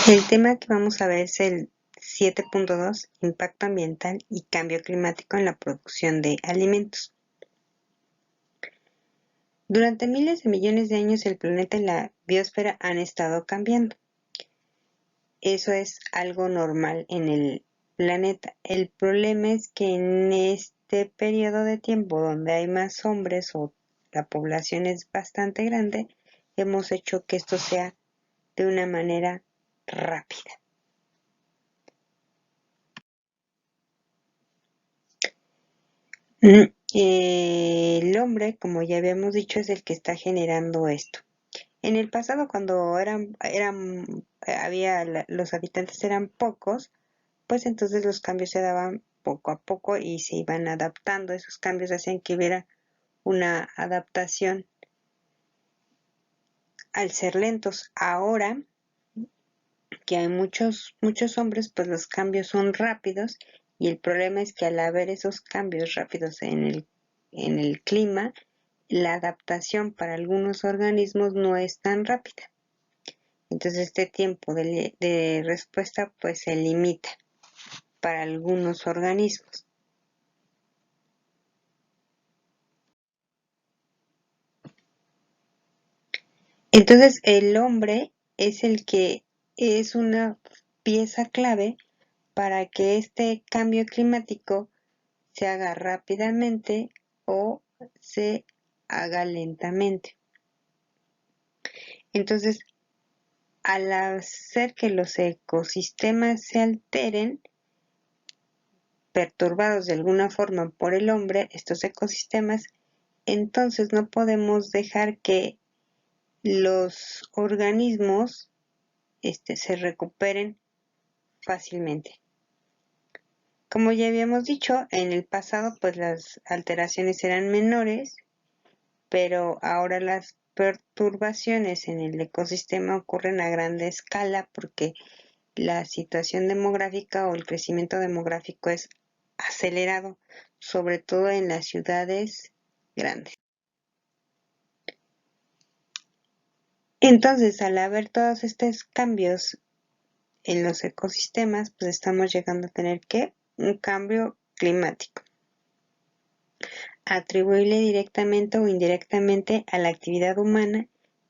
El tema que vamos a ver es el 7.2, impacto ambiental y cambio climático en la producción de alimentos. Durante miles de millones de años el planeta y la biosfera han estado cambiando. Eso es algo normal en el planeta. El problema es que en este periodo de tiempo donde hay más hombres o la población es bastante grande, hemos hecho que esto sea de una manera rápida. El hombre, como ya habíamos dicho, es el que está generando esto. En el pasado, cuando los habitantes eran pocos, pues entonces los cambios se daban poco a poco y se iban adaptando. Esos cambios hacían que hubiera una adaptación al ser lentos. Ahora que hay muchos hombres, pues los cambios son rápidos y el problema es que al haber esos cambios rápidos en el clima, la adaptación para algunos organismos no es tan rápida. Entonces este tiempo de respuesta pues se limita para algunos organismos. Entonces el hombre es el que es una pieza clave para que este cambio climático se haga rápidamente o se haga lentamente. Entonces, al hacer que los ecosistemas se alteren, perturbados de alguna forma por el hombre, estos ecosistemas, entonces no podemos dejar que los organismos se recuperen fácilmente. Como ya habíamos dicho, en el pasado pues las alteraciones eran menores, pero ahora las perturbaciones en el ecosistema ocurren a gran escala porque la situación demográfica o el crecimiento demográfico es acelerado, sobre todo en las ciudades grandes. Entonces, al haber todos estos cambios en los ecosistemas, pues estamos llegando a tener un cambio climático, atribuible directamente o indirectamente a la actividad humana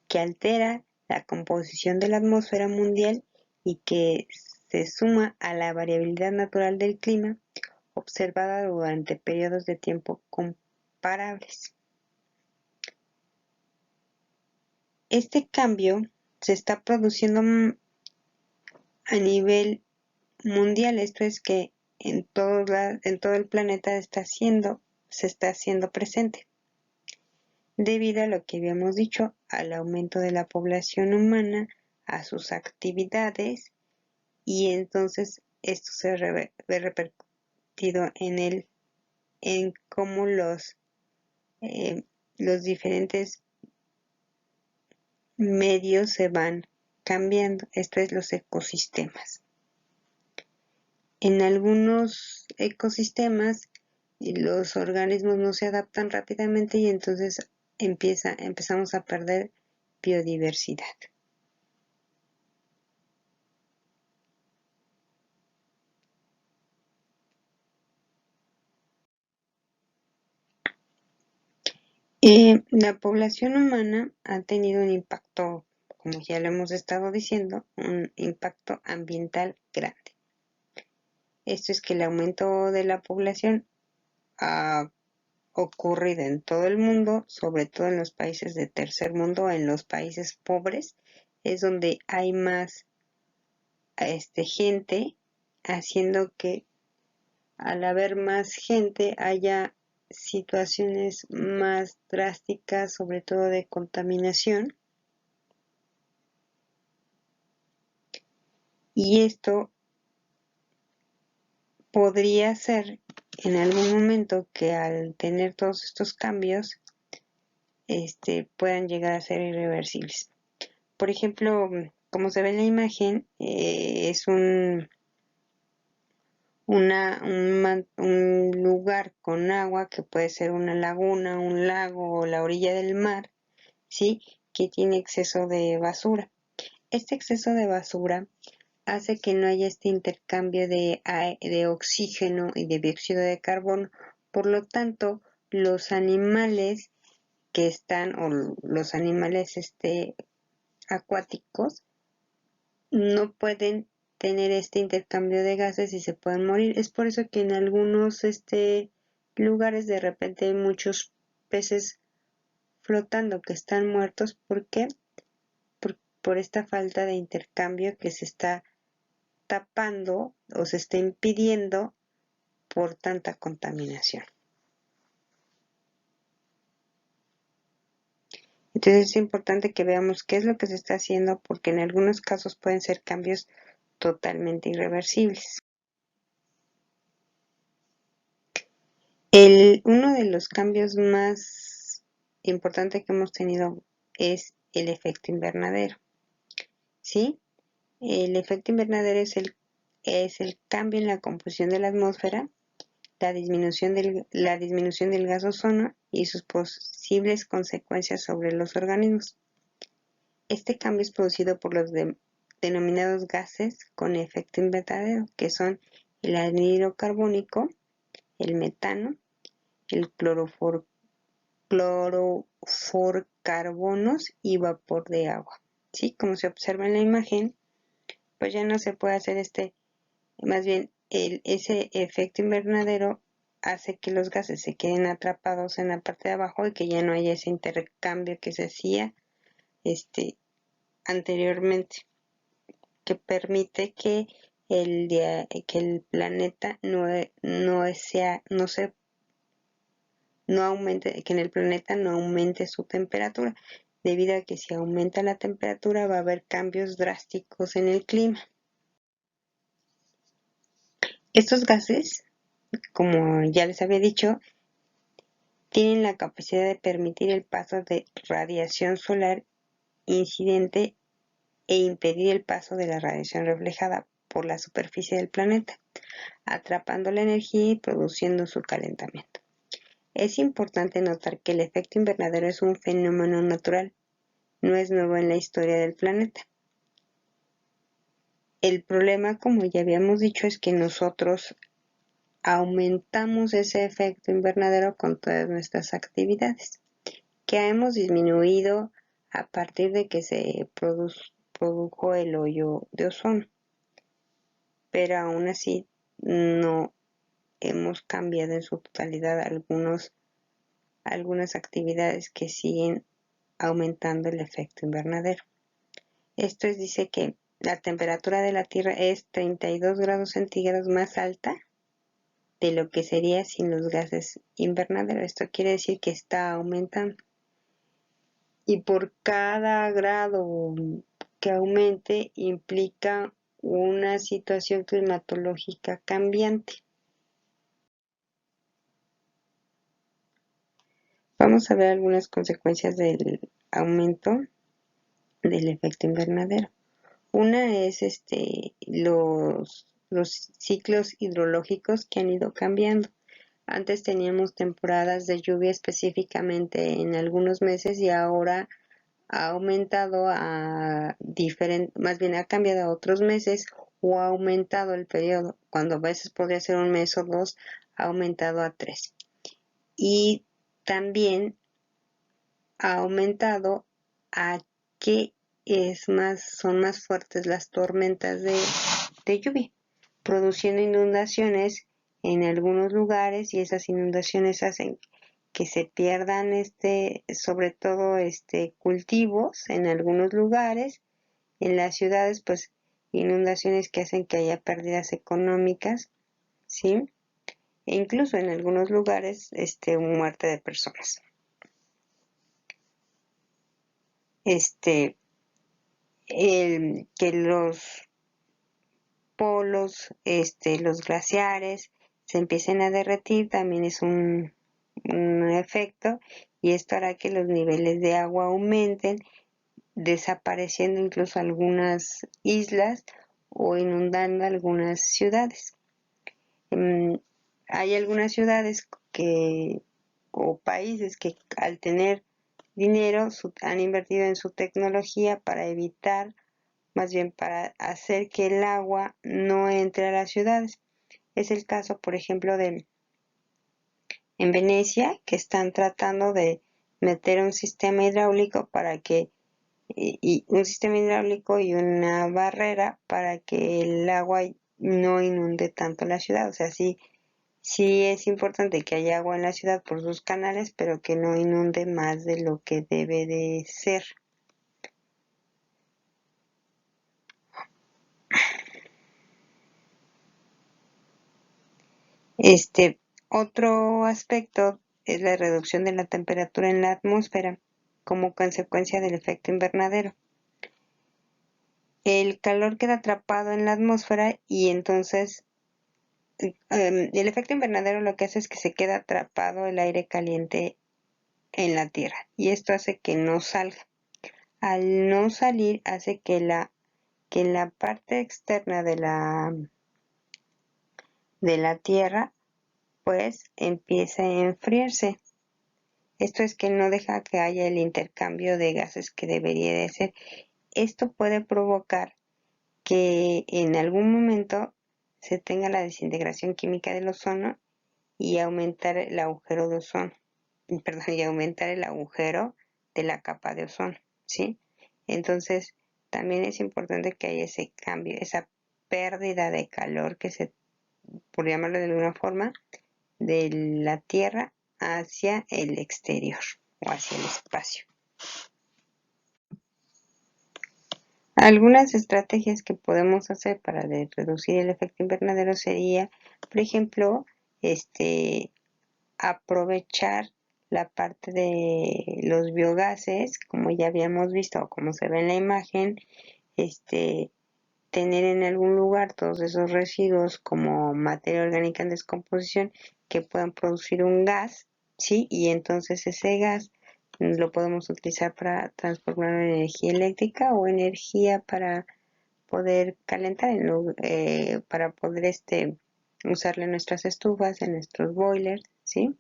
que altera la composición de la atmósfera mundial y que se suma a la variabilidad natural del clima observada durante periodos de tiempo comparables. Este cambio se está produciendo a nivel mundial, esto es que en todo el planeta se está haciendo presente, debido a lo que habíamos dicho, al aumento de la población humana, a sus actividades, y entonces esto se ve repercutido en cómo los diferentes medios se van cambiando, esto es los ecosistemas. En algunos ecosistemas los organismos no se adaptan rápidamente y entonces empezamos a perder biodiversidad. La población humana ha tenido un impacto, como ya lo hemos estado diciendo, un impacto ambiental grande. Esto es que el aumento de la población ha ocurrido en todo el mundo, sobre todo en los países de tercer mundo, en los países pobres, es donde hay más gente, haciendo que al haber más gente haya situaciones más drásticas, sobre todo de contaminación, y esto podría ser en algún momento que al tener todos estos cambios puedan llegar a ser irreversibles. Por ejemplo, como se ve en la imagen, es un lugar con agua que puede ser una laguna, un lago o la orilla del mar, ¿sí? Que tiene exceso de basura. Este exceso de basura hace que no haya este intercambio de oxígeno y de dióxido de carbono. Por lo tanto, los animales que están, o los animales acuáticos, no pueden tener este intercambio de gases y se pueden morir. Es por eso que en algunos lugares de repente hay muchos peces flotando que están muertos. ¿Por qué? Por esta falta de intercambio que se está tapando o se está impidiendo por tanta contaminación. Entonces es importante que veamos qué es lo que se está haciendo, porque en algunos casos pueden ser cambios totalmente irreversibles. Uno de los cambios más importantes que hemos tenido es el efecto invernadero, ¿sí? El efecto invernadero es el cambio en la composición de la atmósfera, la disminución del gas ozono y sus posibles consecuencias sobre los organismos. Este cambio es producido por los denominados gases con efecto invernadero, que son el anhídrido carbónico, el metano, el cloroforcarbonos y vapor de agua. ¿Sí? Como se observa en la imagen, pues ya no se puede hacer más bien ese efecto invernadero hace que los gases se queden atrapados en la parte de abajo y que ya no haya ese intercambio que se hacía anteriormente, que permite que el planeta no aumente, que en el planeta no aumente su temperatura, debido a que si aumenta la temperatura va a haber cambios drásticos en el clima. Estos gases, como ya les había dicho, tienen la capacidad de permitir el paso de radiación solar incidente e impedir el paso de la radiación reflejada por la superficie del planeta, atrapando la energía y produciendo su calentamiento. Es importante notar que el efecto invernadero es un fenómeno natural, no es nuevo en la historia del planeta. El problema, como ya habíamos dicho, es que nosotros aumentamos ese efecto invernadero con todas nuestras actividades, que hemos disminuido a partir de que se produjo el hoyo de ozono, pero aún así no hemos cambiado en su totalidad algunas actividades que siguen aumentando el efecto invernadero. Esto dice que la temperatura de la Tierra es 32 grados centígrados más alta de lo que sería sin los gases invernaderos. Esto quiere decir que está aumentando. Y por cada grado que aumente implica una situación climatológica cambiante. Vamos a ver algunas consecuencias del aumento del efecto invernadero. Una es los ciclos hidrológicos que han ido cambiando. Antes teníamos temporadas de lluvia específicamente en algunos meses y ahora ha aumentado más bien ha cambiado a otros meses o ha aumentado el periodo. Cuando a veces podría ser un mes o dos, ha aumentado a 3. Y también ha aumentado a que son más fuertes las tormentas de lluvia, produciendo inundaciones en algunos lugares, y esas inundaciones hacen que se pierdan sobre todo cultivos en algunos lugares. En las ciudades, pues inundaciones que hacen que haya pérdidas económicas, ¿sí? E incluso en algunos lugares muerte de personas. Que los polos, los glaciares se empiecen a derretir también es un efecto, y esto hará que los niveles de agua aumenten, desapareciendo incluso algunas islas o inundando algunas ciudades. Hay algunas ciudades o países que al tener dinero han invertido en su tecnología para evitar más bien para hacer que el agua no entre a las ciudades. Es el caso, por ejemplo, en Venecia, que están tratando de meter un sistema hidráulico para que y un sistema hidráulico y una barrera para que el agua no inunde tanto la ciudad. O sea, sí, sí es importante que haya agua en la ciudad por sus canales, pero que no inunde más de lo que debe de ser. Este otro aspecto es la reducción de la temperatura en la atmósfera como consecuencia del efecto invernadero. El calor queda atrapado en la atmósfera y entonces el efecto invernadero lo que hace es que se queda atrapado el aire caliente en la Tierra y esto hace que no salga. Al no salir hace que la parte externa de la Tierra pues empiece a enfriarse. Esto es que no deja que haya el intercambio de gases que debería de ser. Esto puede provocar que en algún momento se tenga la desintegración química del ozono y aumentar el agujero de ozono, perdón, y aumentar el agujero de la capa de ozono, ¿sí? Entonces, también es importante que haya ese cambio, esa pérdida de calor que se, por llamarlo de alguna forma, de la Tierra hacia el exterior o hacia el espacio. Algunas estrategias que podemos hacer para reducir el efecto invernadero sería, por ejemplo, aprovechar la parte de los biogases, como ya habíamos visto, o como se ve en la imagen, tener en algún lugar todos esos residuos como materia orgánica en descomposición que puedan producir un gas, ¿sí? Y entonces ese gas lo podemos utilizar para transformarlo en energía eléctrica o energía para poder calentar, para poder usarle en nuestras estufas, en nuestros boilers, ¿sí?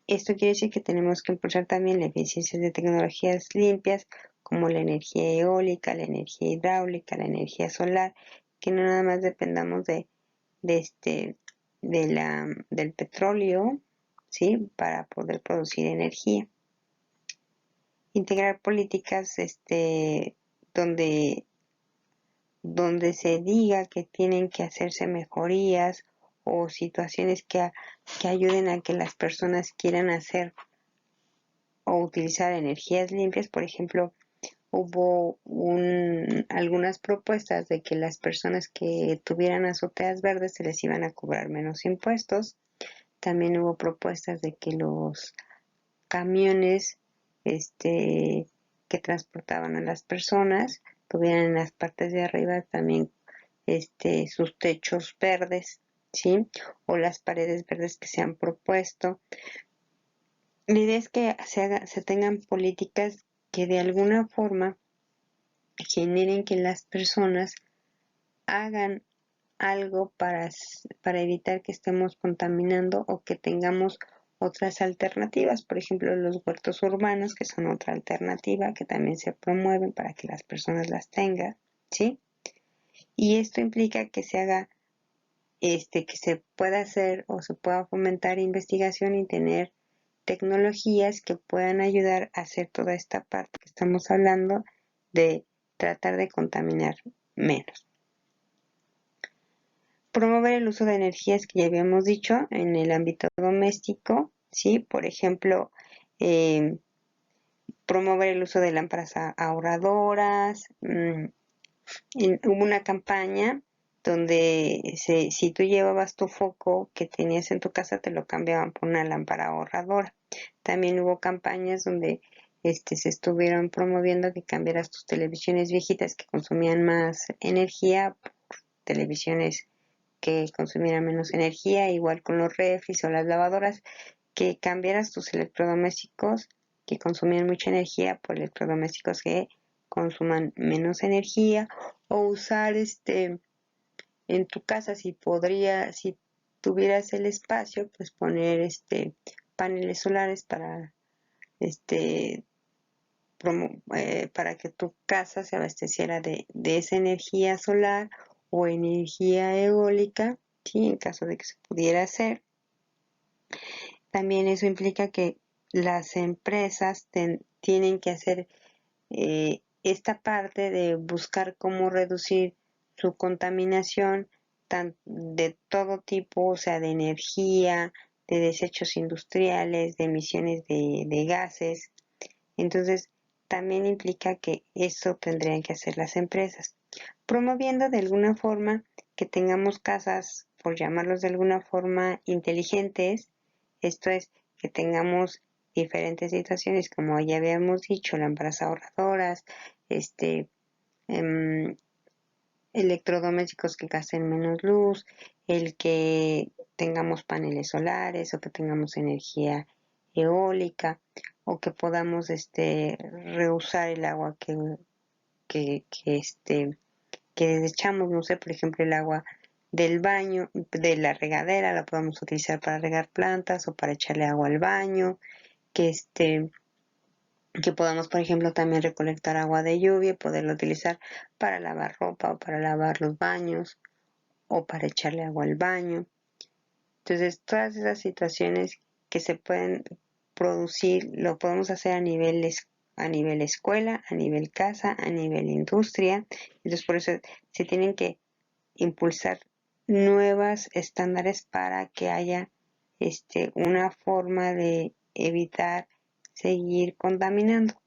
Esto quiere decir que tenemos que impulsar también la eficiencia de tecnologías limpias como la energía eólica, la energía hidráulica, la energía solar, que no nada más dependamos de del petróleo, ¿sí? Para poder producir energía. Integrar políticas donde, donde se diga que tienen que hacerse mejorías o situaciones que ayuden a que las personas quieran hacer o utilizar energías limpias. Por ejemplo, hubo algunas propuestas de que las personas que tuvieran azoteas verdes se les iban a cobrar menos impuestos. También hubo propuestas de que los camiones que transportaban a las personas tuvieran en las partes de arriba también sus techos verdes, ¿sí? O las paredes verdes que se han propuesto. La idea es que se tengan políticas que de alguna forma generen que las personas hagan algo para evitar que estemos contaminando o que tengamos otras alternativas. Por ejemplo, los huertos urbanos, que son otra alternativa que también se promueven para que las personas las tengan, ¿sí? Y esto implica que se haga, que se pueda hacer o se pueda fomentar investigación y tener tecnologías que puedan ayudar a hacer toda esta parte que estamos hablando de tratar de contaminar menos. Promover el uso de energías que ya habíamos dicho en el ámbito doméstico, ¿sí? Por ejemplo, promover el uso de lámparas ahorradoras. Hubo una campaña donde si tú llevabas tu foco que tenías en tu casa, te lo cambiaban por una lámpara ahorradora. También hubo campañas donde se estuvieron promoviendo que cambiaras tus televisiones viejitas que consumían más energía por televisiones que consumieran menos energía, igual con los refris o las lavadoras, que cambiaras tus electrodomésticos que consumían mucha energía por electrodomésticos que consuman menos energía, o usar en tu casa si tuvieras el espacio, pues poner paneles solares para este para que tu casa se abasteciera de esa energía solar o energía eólica, ¿sí? En caso de que se pudiera hacer. También eso implica que las empresas tienen que hacer esta parte de buscar cómo reducir su contaminación de todo tipo, o sea, de energía, de desechos industriales, de emisiones de gases. Entonces, también implica que eso tendrían que hacer las empresas, promoviendo de alguna forma que tengamos casas, por llamarlos de alguna forma, inteligentes. Esto es, que tengamos diferentes situaciones, como ya habíamos dicho, lámparas ahorradoras, este, em, electrodomésticos que gasten menos luz, el que tengamos paneles solares o que tengamos energía eólica o que podamos reusar el agua que desechamos, no sé, por ejemplo, el agua del baño, de la regadera, la podemos utilizar para regar plantas o para echarle agua al baño, que que podamos, por ejemplo, también recolectar agua de lluvia y poderla utilizar para lavar ropa o para lavar los baños o para echarle agua al baño. Entonces, todas esas situaciones que se pueden producir, lo podemos hacer a nivel escuela, a nivel casa, a nivel industria. Entonces, por eso se tienen que impulsar nuevos estándares para que haya una forma de evitar seguir contaminando,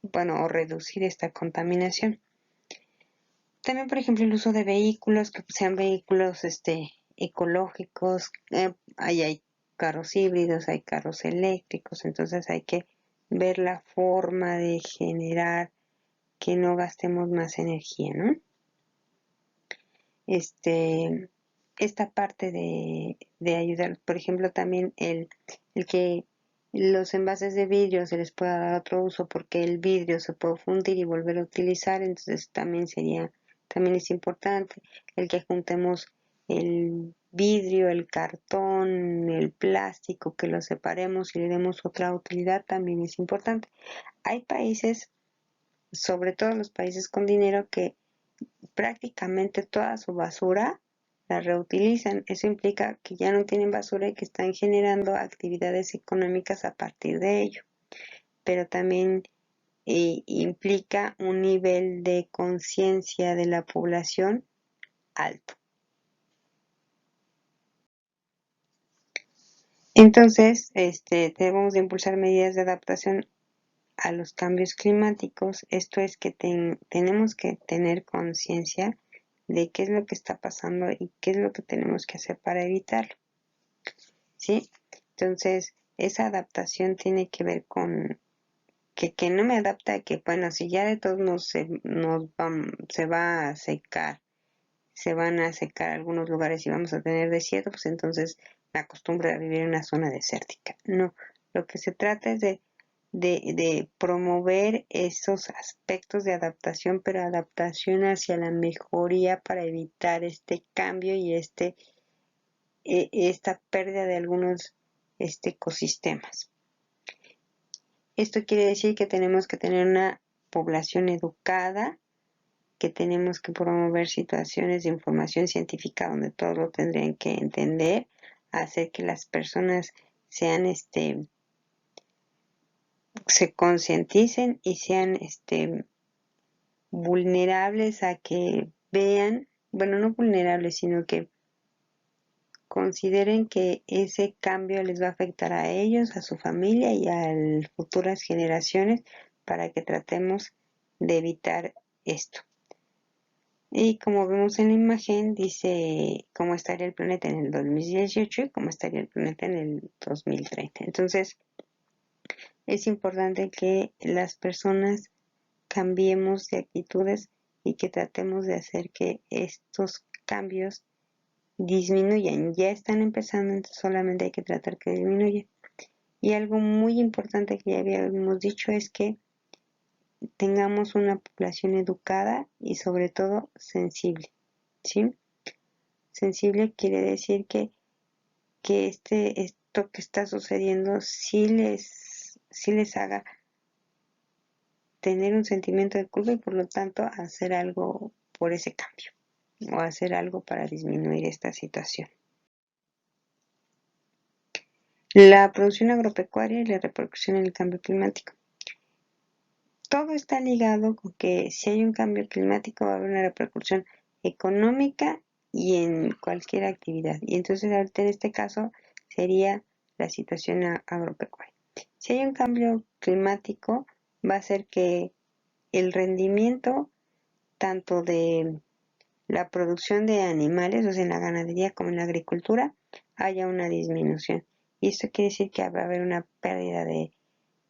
bueno, o reducir esta contaminación. También, por ejemplo, el uso de vehículos que sean vehículos ecológicos. Hay carros híbridos, hay carros eléctricos, entonces hay que ver la forma de generar que no gastemos más energía, ¿no? Esta parte de ayudar, por ejemplo, también el que los envases de vidrio se les pueda dar otro uso porque el vidrio se puede fundir y volver a utilizar, entonces también es importante el que juntemos el vidrio, el cartón, el plástico, que lo separemos y le demos otra utilidad, también es importante. Hay países, sobre todo los países con dinero, que prácticamente toda su basura la reutilizan. Eso implica que ya no tienen basura y que están generando actividades económicas a partir de ello. Pero también implica un nivel de conciencia de la población alto. Entonces, debemos de impulsar medidas de adaptación a los cambios climáticos. Esto es que tenemos que tener conciencia de qué es lo que está pasando y qué es lo que tenemos que hacer para evitarlo, ¿sí? Entonces, esa adaptación tiene que ver con que no me adapta a que, bueno, si ya de todos se va a secar, se van a secar algunos lugares y vamos a tener desierto, pues entonces me acostumbro a vivir en una zona desértica. No, lo que se trata es de promover esos aspectos de adaptación, pero adaptación hacia la mejoría para evitar este cambio y esta pérdida de algunos ecosistemas. Esto quiere decir que tenemos que tener una población educada, que tenemos que promover situaciones de información científica donde todos lo tendrían que entender, hacer que las personas sean se concienticen y sean vulnerables a que vean, bueno, no vulnerables, sino que consideren que ese cambio les va a afectar a ellos, a su familia y a las futuras generaciones para que tratemos de evitar esto. Y como vemos en la imagen, dice cómo estaría el planeta en el 2018 y cómo estaría el planeta en el 2030. Entonces, es importante que las personas cambiemos de actitudes y que tratemos de hacer que estos cambios disminuyan. Ya están empezando, entonces solamente hay que tratar que disminuya. Y algo muy importante que ya habíamos dicho es que tengamos una población educada y sobre todo sensible, ¿sí? Sensible quiere decir que esto que está sucediendo sí les haga tener un sentimiento de culpa y por lo tanto hacer algo por ese cambio o hacer algo para disminuir esta situación. La producción agropecuaria y la repercusión en el cambio climático. Todo está ligado con que si hay un cambio climático va a haber una repercusión económica y en cualquier actividad. Y entonces ahorita en este caso sería la situación agropecuaria. Si hay un cambio climático va a hacer que el rendimiento tanto de la producción de animales, o sea, en la ganadería como en la agricultura, haya una disminución. Y esto quiere decir que va a haber una pérdida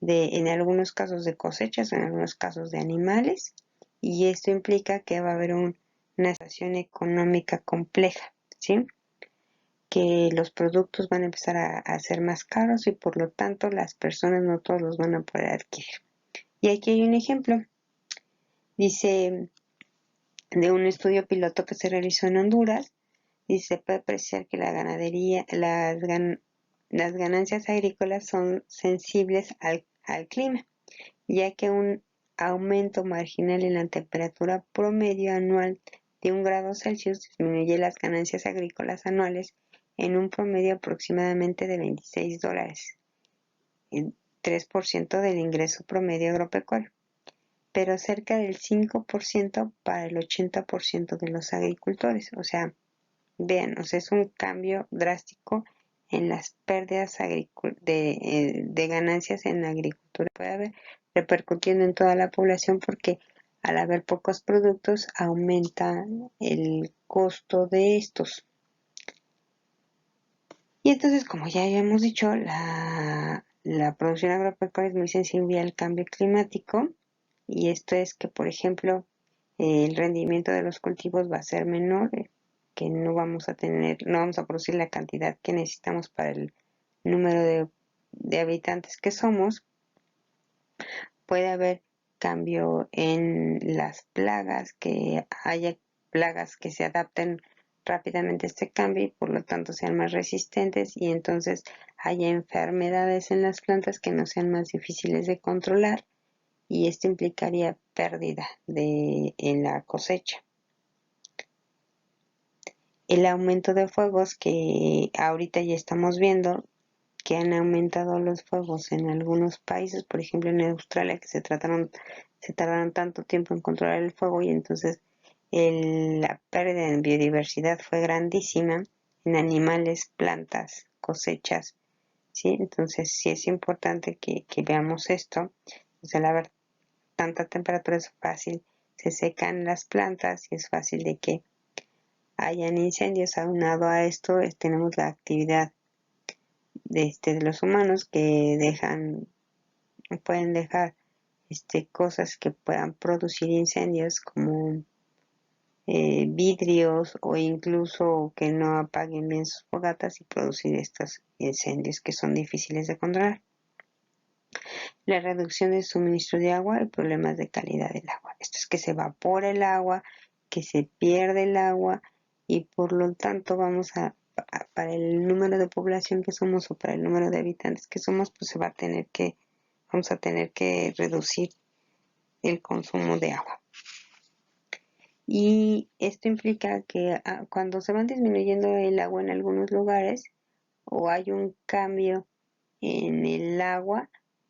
en algunos casos de cosechas, en algunos casos de animales, y esto implica que va a haber una situación económica compleja, ¿sí? Que los productos van a empezar a ser más caros y por lo tanto las personas no todos los van a poder adquirir. Y aquí hay un ejemplo. Dice, de un estudio piloto que se realizó en Honduras, y se puede apreciar que la ganadería, las ganancias agrícolas son sensibles al clima, ya que un aumento marginal en la temperatura promedio anual de 1 °C disminuye las ganancias agrícolas anuales en un promedio aproximadamente de $26, el 3% del ingreso promedio agropecuario, pero cerca del 5% para el 80% de los agricultores. O sea, vean, o sea, es un cambio drástico en las pérdidas de ganancias en la agricultura. Puede haber repercutiendo en toda la población porque al haber pocos productos aumenta el costo de estos. Y entonces, como ya habíamos dicho, la producción agropecuaria es muy sensible al cambio climático y esto es que, por ejemplo, el rendimiento de los cultivos va a ser menor, que no vamos a producir la cantidad que necesitamos para el número de habitantes que somos. Puede haber cambio en las plagas, que haya plagas que se adapten rápidamente a este cambio y por lo tanto sean más resistentes y entonces haya enfermedades en las plantas que no sean más difíciles de controlar y esto implicaría pérdida en la cosecha. El aumento de fuegos que ahorita ya estamos viendo que han aumentado los fuegos en algunos países, por ejemplo en Australia, que se tardaron tanto tiempo en controlar el fuego y entonces la pérdida en biodiversidad fue grandísima en animales, plantas, cosechas, ¿sí? Entonces sí es importante que veamos esto. Pues al haber tanta temperatura es fácil, se secan las plantas y es fácil de que hayan incendios. Aunado a esto tenemos la actividad de los humanos que pueden dejar cosas que puedan producir incendios como vidrios o incluso que no apaguen bien sus fogatas y producir estos incendios que son difíciles de controlar. La reducción del suministro de agua y problemas de calidad del agua. Esto es que se evapora el agua, que se pierde el agua y por lo tanto para el número de población que somos o para el número de habitantes que somos, pues vamos a tener que reducir el consumo de agua. Y esto implica que cuando se van disminuyendo el agua en algunos lugares o hay un cambio en el agua,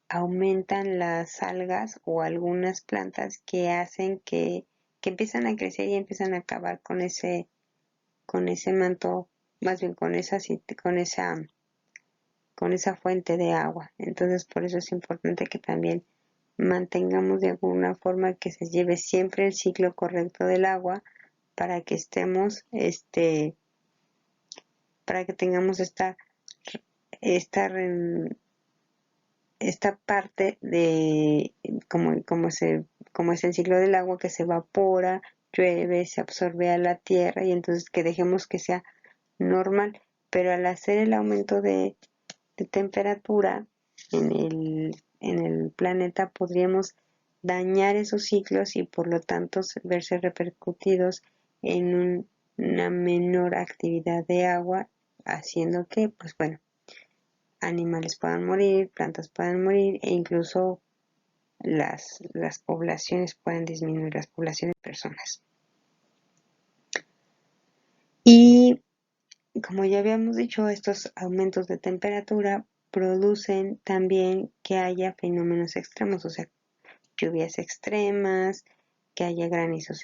aumentan las algas o algunas plantas que hacen que empiezan a crecer y empiezan a acabar con ese manto, más bien con esa fuente de agua. Entonces por eso es importante que también mantengamos de alguna forma que se lleve siempre el ciclo correcto del agua para que para que tengamos esta parte de como es el ciclo del agua que se evapora, llueve, se absorbe a la tierra y entonces que dejemos que sea normal, pero al hacer el aumento de temperatura en el planeta podríamos dañar esos ciclos y por lo tanto verse repercutidos en una menor actividad de agua, haciendo que, pues bueno, animales puedan morir, plantas puedan morir e incluso las poblaciones puedan disminuir, las poblaciones de personas. Y como ya habíamos dicho, estos aumentos de temperatura producen también que haya fenómenos extremos, o sea, lluvias extremas, que haya granizos,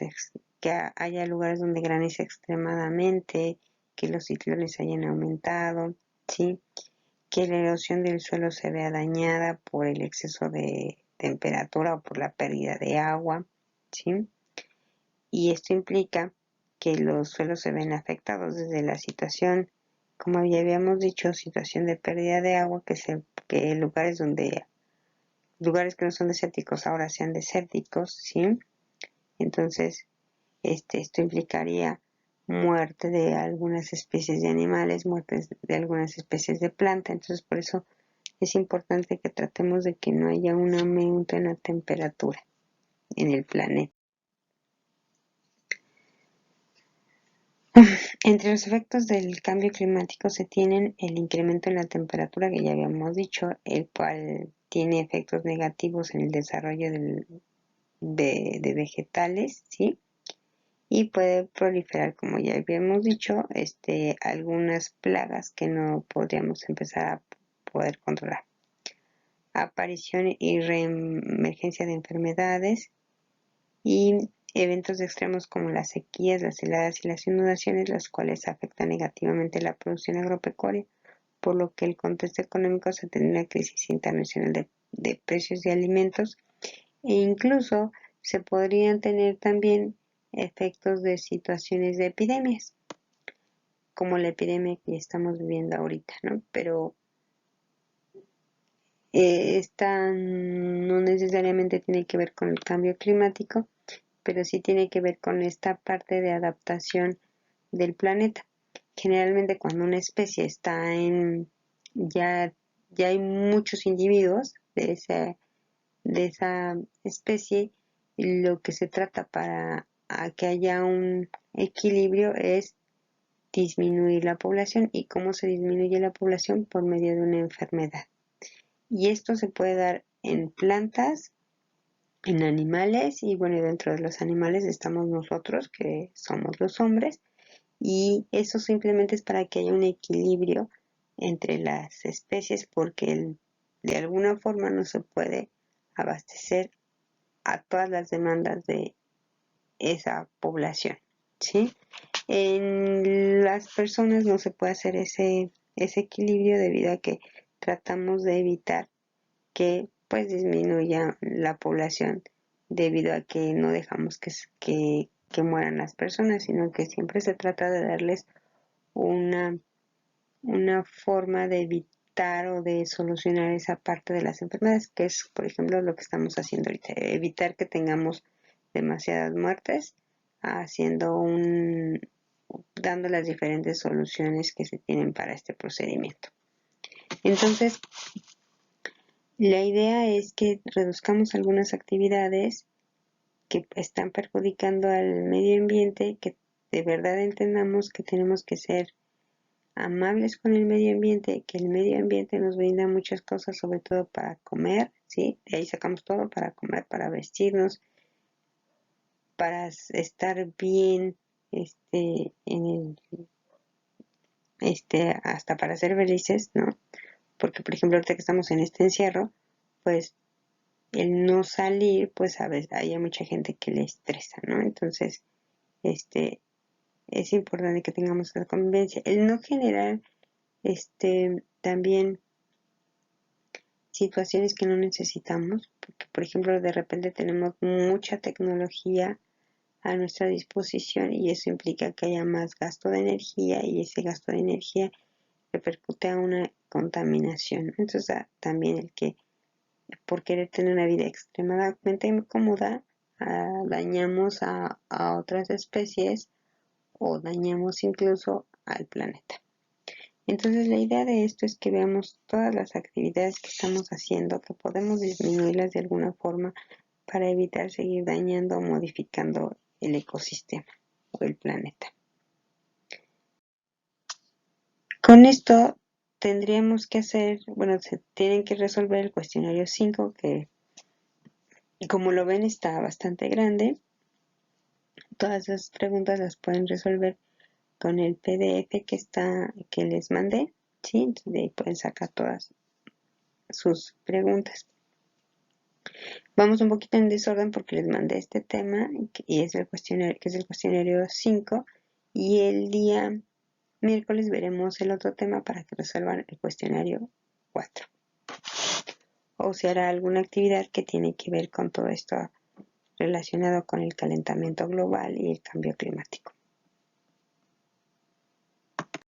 que haya lugares donde granice extremadamente, que los ciclones hayan aumentado, ¿sí? Que la erosión del suelo se vea dañada por el exceso de temperatura o por la pérdida de agua, ¿sí? Y esto implica que los suelos se ven afectados desde la situación, como ya habíamos dicho, situación de pérdida de agua, que lugares que no son desérticos ahora sean desérticos, ¿sí? Entonces, esto implicaría muerte de algunas especies de animales, muertes de algunas especies de plantas. Entonces, por eso es importante que tratemos de que no haya un aumento en la temperatura en el planeta. Entre los efectos del cambio climático se tienen el incremento en la temperatura, que ya habíamos dicho, el cual tiene efectos negativos en el desarrollo de vegetales, ¿sí? Y puede proliferar, como ya habíamos dicho, algunas plagas que no podríamos empezar a poder controlar. Aparición y reemergencia de enfermedades y eventos extremos como las sequías, las heladas y las inundaciones, las cuales afectan negativamente la producción agropecuaria, por lo que el contexto económico se tiene una crisis internacional de precios de alimentos e incluso se podrían tener también efectos de situaciones de epidemias, como la epidemia que estamos viviendo ahorita, ¿no? Pero esta no necesariamente tiene que ver con el cambio climático, pero sí tiene que ver con esta parte de adaptación del planeta. Generalmente cuando una especie está ya, ya hay muchos individuos de esa especie, lo que se trata para que haya un equilibrio es disminuir la población. ¿Y cómo se disminuye la población? Por medio de una enfermedad. Y esto se puede dar en plantas, en animales, y bueno, dentro de los animales estamos nosotros, que somos los hombres, y eso simplemente es para que haya un equilibrio entre las especies, porque de alguna forma no se puede abastecer a todas las demandas de esa población, ¿sí? En las personas no se puede hacer ese equilibrio debido a que tratamos de evitar que pues disminuya la población debido a que no dejamos que mueran las personas, sino que siempre se trata de darles una, una forma de evitar o de solucionar esa parte de las enfermedades, que es, por ejemplo, lo que estamos haciendo ahorita, evitar que tengamos demasiadas muertes, haciendo dando las diferentes soluciones que se tienen para este procedimiento. Entonces, la idea es que reduzcamos algunas actividades que están perjudicando al medio ambiente, que de verdad entendamos que tenemos que ser amables con el medio ambiente, que el medio ambiente nos brinda muchas cosas, sobre todo para comer, ¿sí? De ahí sacamos todo para comer, para vestirnos, para estar bien, hasta para ser felices, ¿no? Porque, por ejemplo, ahorita que estamos en este encierro, pues el no salir, pues a veces hay mucha gente que le estresa, ¿no? Entonces, este, es importante que tengamos esa convivencia. El no generar, también situaciones que no necesitamos, porque por ejemplo de repente tenemos mucha tecnología a nuestra disposición y eso implica que haya más gasto de energía y ese gasto de energía repercute a una contaminación. Entonces también el que por querer tener una vida extremadamente cómoda dañamos a otras especies o dañamos incluso al planeta. Entonces la idea de esto es que veamos todas las actividades que estamos haciendo, que podemos disminuirlas de alguna forma para evitar seguir dañando o modificando el ecosistema o el planeta. Con esto tendríamos que hacer, bueno, se tienen que resolver el cuestionario 5, que Y como lo ven, está bastante grande. Todas esas preguntas las pueden resolver con el PDF que les mandé, ¿sí? Entonces de ahí pueden sacar todas sus preguntas. Vamos un poquito en desorden porque les mandé este tema y es el cuestionario, que es el cuestionario 5, y el día miércoles veremos el otro tema para que resuelvan el cuestionario 4. O se hará alguna actividad que tiene que ver con todo esto relacionado con el calentamiento global y el cambio climático.